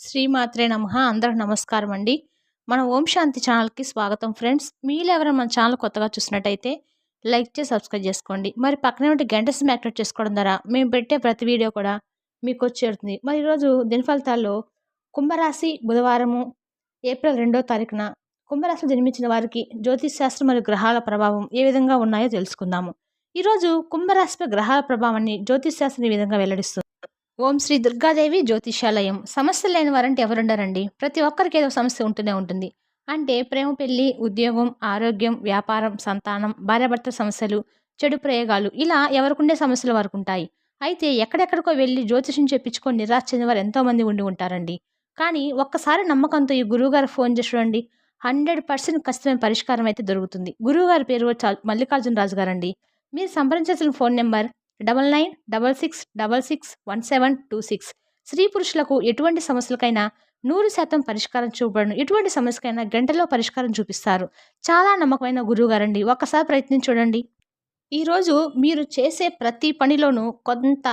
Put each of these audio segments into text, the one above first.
శ్రీమాత్రే నమః. అందరికి నమస్కారం అండి. మన ఓం శాంతి ఛానల్‌కి స్వాగతం ఫ్రెండ్స్. మీలో ఎవరైనా మన ఛానల్ కొత్తగా చూసినట్టయితే లైక్ చేసి సబ్స్క్రైబ్ చేసుకోండి. మరి పక్కనే ఉంటే గంట సింబల్ యాక్టివేట్ చేసుకోవడం ద్వారా మేము పెట్టే ప్రతి వీడియో కూడా మీకొచ్చి చేరుతుంది. మరి ఈరోజు దిన ఫలితాల్లో కుంభరాశి బుధవారము ఏప్రిల్ 2వ తారీఖున కుంభరాశిలో జన్మించిన వారికి జ్యోతిష్ శాస్త్రం మరియు గ్రహాల ప్రభావం ఏ విధంగా ఉన్నాయో తెలుసుకుందాము. ఈరోజు కుంభరాశిపై గ్రహాల ప్రభావాన్ని జ్యోతిష్ శాస్త్రం ఈ విధంగా వెల్లడిస్తుంది. ఓం శ్రీ దుర్గాదేవి జ్యోతిషాలయం. సమస్యలు లేని వారంటే ఎవరుండరండి. ప్రతి ఒక్కరికి ఏదో సమస్య ఉంటూనే ఉంటుంది. అంటే ప్రేమ, పెళ్లి, ఉద్యోగం, ఆరోగ్యం, వ్యాపారం, సంతానం, భార్యాభర్తల సమస్యలు, చెడు ప్రయోగాలు, ఇలా ఎవరికుండే సమస్యలు వారికి ఉంటాయి. అయితే ఎక్కడెక్కడికో వెళ్ళి జ్యోతిషం చెప్పించుకొని నిరాశ చెందిన వారు ఎంతోమంది ఉండి ఉంటారండి. కానీ ఒక్కసారి నమ్మకంతో ఈ గురువుగారు ఫోన్ చేసి చూడండి, 100% ఖచ్చితమైన పరిష్కారం అయితే దొరుకుతుంది. గురువుగారి పేరు మల్లికార్జున రాజు గారండి. మీరు సంప్రదించాల్సిన ఫోన్ నెంబర్ 9966661726. స్త్రీ పురుషులకు ఎటువంటి సమస్యలకైనా 100% పరిష్కారం చూపబడును. ఎటువంటి సమస్యకైనా గంటలో పరిష్కారం చూపిస్తారు. చాలా నమ్మకమైన గురువుగారండి. ఒక్కసారి ప్రయత్నించి చూడండి. ఈరోజు మీరు చేసే ప్రతి పనిలోనూ కొంత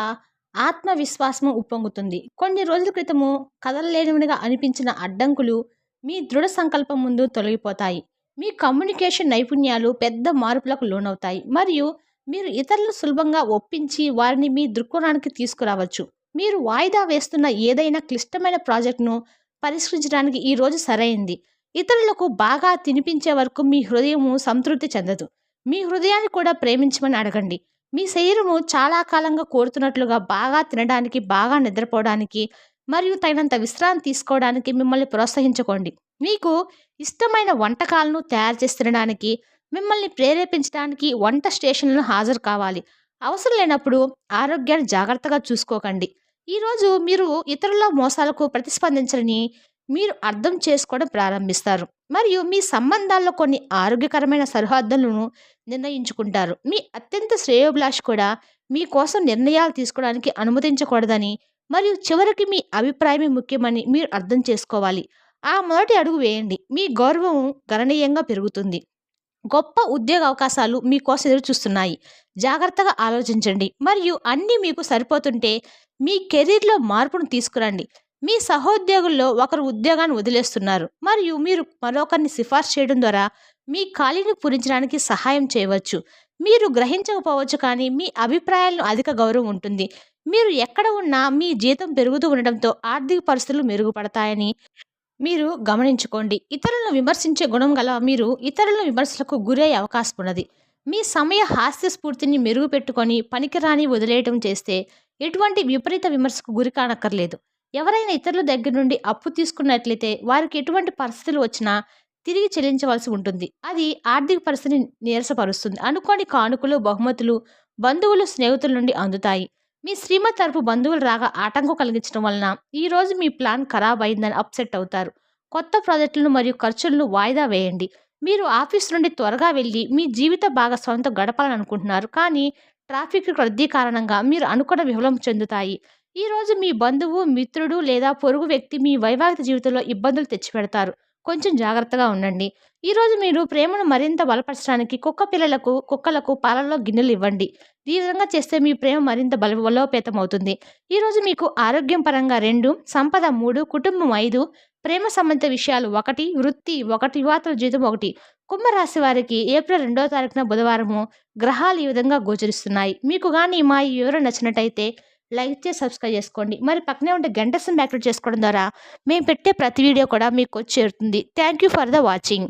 ఆత్మవిశ్వాసము ఉప్పొంగుతుంది. కొన్ని రోజుల క్రితము కదలలేనివిగా అనిపించిన అడ్డంకులు మీ దృఢ సంకల్పం ముందు తొలగిపోతాయి. మీ కమ్యూనికేషన్ నైపుణ్యాలు పెద్ద మార్పులకు లోనవుతాయి మరియు మీరు ఇతరులను సులభంగా ఒప్పించి వారిని మీ దృక్కోణానికి తీసుకురావచ్చు. మీరు వాయిదా వేస్తున్న ఏదైనా క్లిష్టమైన ప్రాజెక్టును పరిష్కరించడానికి ఈ రోజు సరైంది. ఇతరులకు బాగా తినిపించే వరకు మీ హృదయము సంతృప్తి చెందదు. మీ హృదయాన్ని కూడా ప్రేమించమని అడగండి. మీ శరీరము చాలా కాలంగా కోరుతున్నట్లుగా బాగా తినడానికి, బాగా నిద్రపోవడానికి మరియు తగినంత విశ్రాంతి తీసుకోవడానికి మిమ్మల్ని ప్రోత్సహించుకోండి. మీకు ఇష్టమైన వంటకాలను తయారు చేసి తినడానికి మిమ్మల్ని ప్రేరేపించడానికి వంట స్టేషన్లను హాజరు కావాలి. అవసరం లేనప్పుడు ఆరోగ్యాన్ని జాగ్రత్తగా చూసుకోకండి. ఈరోజు మీరు ఇతరుల మోసాలకు ప్రతిస్పందించరని మీరు అర్థం చేసుకోవడం ప్రారంభిస్తారు మరియు మీ సంబంధాల్లో కొన్ని ఆరోగ్యకరమైన సరిహద్దులను నిర్ణయించుకుంటారు. మీ అత్యంత శ్రేయోభిలాష్ కూడా మీకోసం నిర్ణయాలు తీసుకోవడానికి అనుమతించకూడదని మరియు చివరికి మీ అభిప్రాయమే ముఖ్యమని మీరు అర్థం చేసుకోవాలి. ఆ మొదటి అడుగు వేయండి. మీ గౌరవం గణనీయంగా పెరుగుతుంది. గొప్ప ఉద్యోగ అవకాశాలు మీకోసం ఎదురు చూస్తున్నాయి. జాగ్రత్తగా ఆలోచించండి మరియు అన్నీ మీకు సరిపోతుంటే మీ కెరీర్లో మార్పును తీసుకురండి. మీ సహోద్యోగుల్లో ఒకరు ఉద్యోగాన్ని వదిలేస్తున్నారు మరియు మీరు మరొకరిని సిఫార్సు చేయడం ద్వారా మీ ఖాళీని పూరించడానికి సహాయం చేయవచ్చు. మీరు గ్రహించకపోవచ్చు కానీ మీ అభిప్రాయాలను అధిక గౌరవం ఉంటుంది. మీరు ఎక్కడ ఉన్నా మీ జీతం పెరుగుతూ ఉండడంతో ఆర్థిక పరిస్థితులు మెరుగుపడతాయని మీరు గమనించుకోండి. ఇతరులను విమర్శించే గుణం గల మీరు ఇతరుల విమర్శలకు గురయ్యే అవకాశం ఉన్నది. మీ సమయ హాస్య స్ఫూర్తిని మెరుగుపెట్టుకొని పనికిరాని వదిలేయటం చేస్తే ఎటువంటి విపరీత విమర్శకు గురి కానక్కర్లేదు. ఎవరైనా ఇతరుల దగ్గర నుండి అప్పు తీసుకున్నట్లయితే వారికి ఎటువంటి పరిస్థితులు వచ్చినా తిరిగి చెల్లించవలసి ఉంటుంది. అది ఆర్థిక పరిస్థితిని నీరసపరుస్తుంది. అనుకోని కానుకలు, బహుమతులు బంధువులు, స్నేహితుల నుండి అందుతాయి. మీ శ్రీమతి తరపు బంధువులు రాగా ఆటంకం కలిగించడం వలన ఈరోజు మీ ప్లాన్ ఖరాబ్ అయిందని అప్సెట్ అవుతారు. కొత్త ప్రాజెక్టులను మరియు ఖర్చులను వాయిదా వేయండి. మీరు ఆఫీస్ నుండి త్వరగా వెళ్ళి మీ జీవిత భాగస్వామితో గడపాలని అనుకుంటున్నారు కానీ ట్రాఫిక్ రద్దీ కారణంగా మీరు అనుకున్న విఫలం చెందుతాయి. ఈరోజు మీ బంధువు, మిత్రుడు లేదా పొరుగు వ్యక్తి మీ వైవాహిక జీవితంలో ఇబ్బందులు తెచ్చిపెడతారు. కొంచెం జాగ్రత్తగా ఉండండి. ఈరోజు మీరు ప్రేమను మరింత బలపరచడానికి కుక్కలకు పాలల్లో గిన్నెలు ఇవ్వండి. ఈ విధంగా చేస్తే మీ ప్రేమ మరింత బలోపేతం అవుతుంది. ఈరోజు మీకు ఆరోగ్యం పరంగా 2, సంపద 3, కుటుంబం 5, ప్రేమ సంబంధిత విషయాలు 1, వృత్తి 1, వివాహాల జీవితం 1. కుంభరాశి వారికి ఏప్రిల్ 2వ తారీఖున బుధవారము గ్రహాలు ఈ విధంగా గోచరిస్తున్నాయి. మీకు కానీ మా ఈ వివరణ నచ్చినట్టయితే లైక్ చేసి సబ్స్క్రైబ్ చేసుకోండి. మరి పక్కనే ఉంటే గంట సింబల్ యాక్టివేట్ చేసుకోవడం ద్వారా మేము పెట్టే ప్రతి వీడియో కూడా మీకు వచ్చి చేరుతుంది. Thank you for the watching.